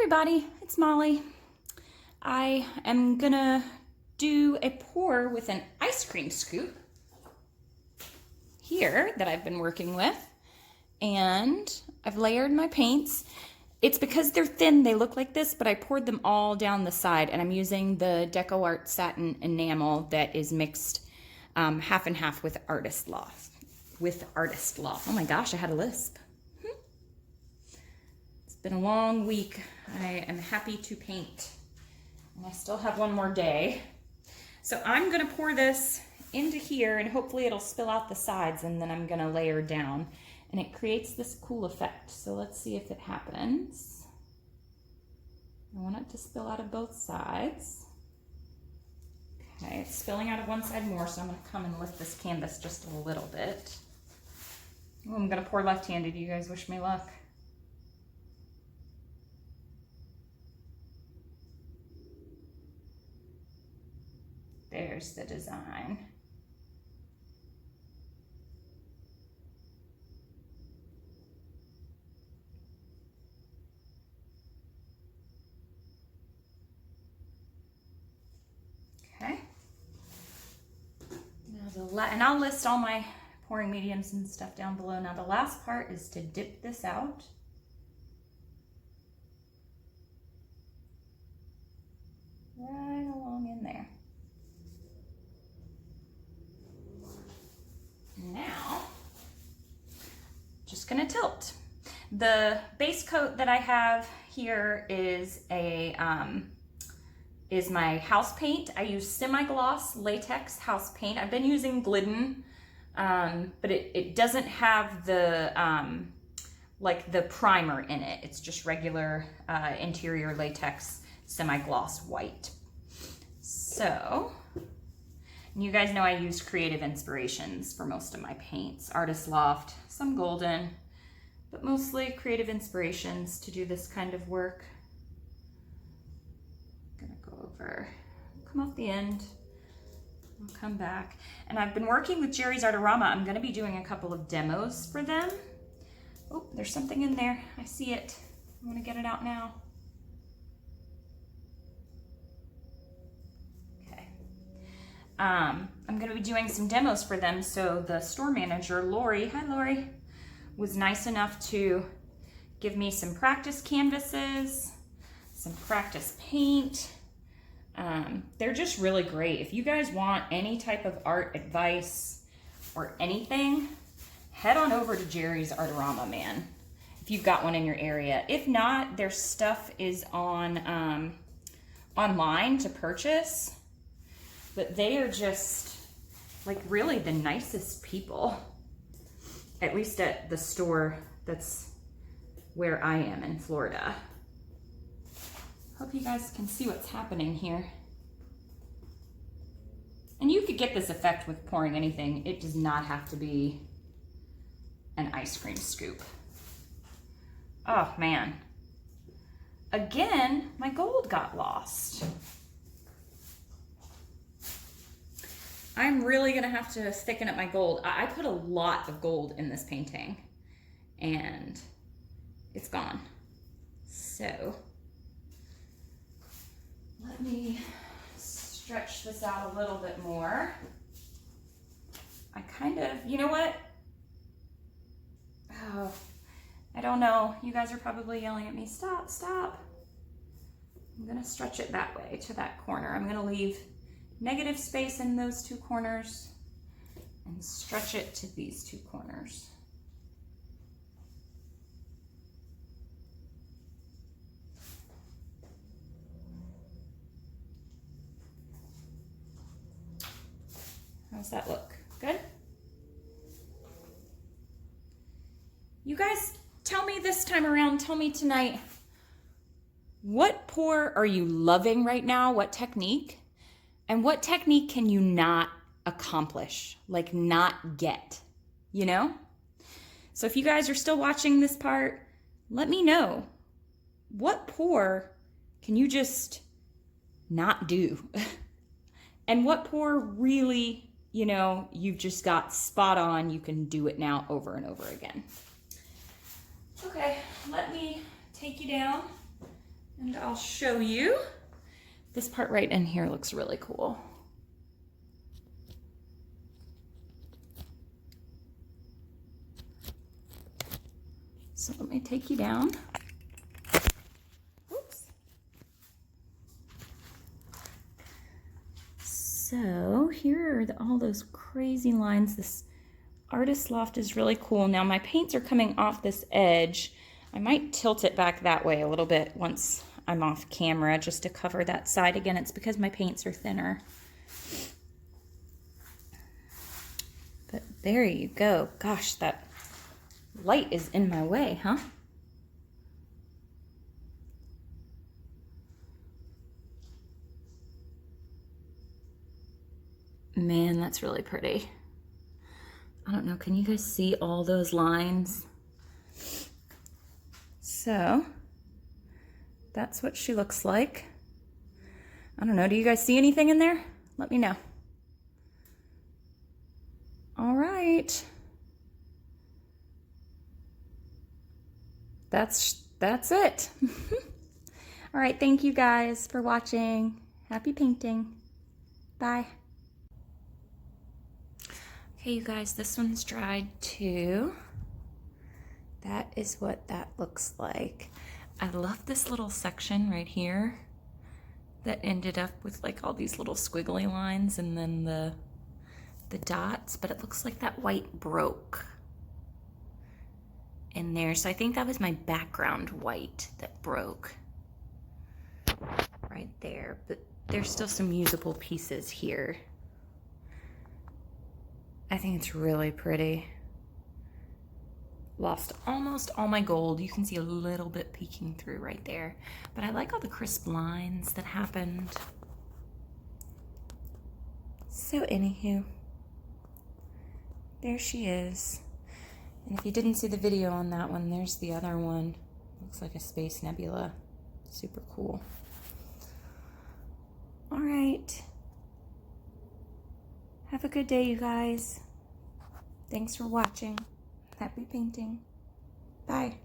everybody, it's Molly. I am gonna do a pour with an ice cream scoop here that I've been working with, and I've layered my paints. It's because they're thin, they look like this, but I poured them all down the side, and I'm using the Deco Art Satin Enamel that is mixed half and half with Artist Loft. Oh my gosh, I had a lisp. It's been a long week. I am happy to paint, and I still have one more day. So I'm gonna pour this into here, and hopefully it'll spill out the sides, and then I'm gonna layer down, and it creates this cool effect. So let's see if it happens. I want it to spill out of both sides. Okay, it's spilling out of one side more, so I'm gonna come and lift this canvas just a little bit. Oh, I'm gonna pour left-handed. You guys wish me luck. There's the design. Okay. Now and I'll list all my pouring mediums and stuff down below. Now the last part is to dip this out. Right along in there. Now, just gonna tilt. The base coat that I have here is my house paint. I use semi-gloss latex house paint. I've been using Glidden, but it doesn't have the like the primer in it. It's just regular interior latex semi-gloss white. So, you guys know I use Creative Inspirations for most of my paints. Artist Loft, some Golden, but mostly Creative Inspirations to do this kind of work. I'm gonna go over, come off the end, I'll come back. And I've been working with Jerry's Artorama. I'm gonna be doing a couple of demos for them. Oh, there's something in there. I see it. I wanna get it out now. I'm going to be doing some demos for them. So the store manager, Lori, hi Lori, was nice enough to give me some practice canvases, some practice paint. They're just really great. If you guys want any type of art advice or anything, head on over to Jerry's Artorama, man, if you've got one in your area. If not, their stuff is on online to purchase. But they are just like really the nicest people, at least at the store that's where I am in Florida. Hope you guys can see what's happening here. And you could get this effect with pouring anything. It does not have to be an ice cream scoop. Oh man. Again, my gold got lost. I'm really gonna have to thicken up my gold. I put a lot of gold in this painting and it's gone. So let me stretch this out a little bit more. I kind of, you know what? Oh, I don't know. You guys are probably yelling at me, stop, stop. I'm gonna stretch it that way to that corner. I'm gonna leave negative space in those two corners and stretch it to these two corners. How's that look? Good? You guys tell me this time around, tell me tonight, what pour are you loving right now? What technique? And what technique can you not accomplish, like not get, you know? So if you guys are still watching this part, let me know. What pour can you just not do? And what pour really, you know, you've just got spot on, you can do it now over and over again. Okay, let me take you down And I'll show you. This part right in here looks really cool. So let me take you down. Oops. So here are all those crazy lines. This artist loft is really cool. Now my paints are coming off this edge. I might tilt it back that way a little bit once I'm off camera just to cover that side. Again, it's because my paints are thinner. But there you go. Gosh, that light is in my way, huh? Man, that's really pretty. I don't know, can you guys see all those lines? So, that's what she looks like. I don't know, do you guys see anything in there? Let me know. All right. That's it. All right, thank you guys for watching. Happy painting. Bye. Okay, you guys, this one's dried too. That is what that looks like. I love this little section right here that ended up with like all these little squiggly lines and then the dots, but it looks like that white broke in there. So I think that was my background white that broke right there, but there's still some usable pieces here. I think it's really pretty. Lost almost all my gold. You can see a little bit peeking through right there, but I like all the crisp lines that happened. So anywho, there she is. And if you didn't see the video on that one, there's the other one. Looks like a space nebula. Super cool. All right. Have a good day, you guys. Thanks for watching. Happy painting. Bye.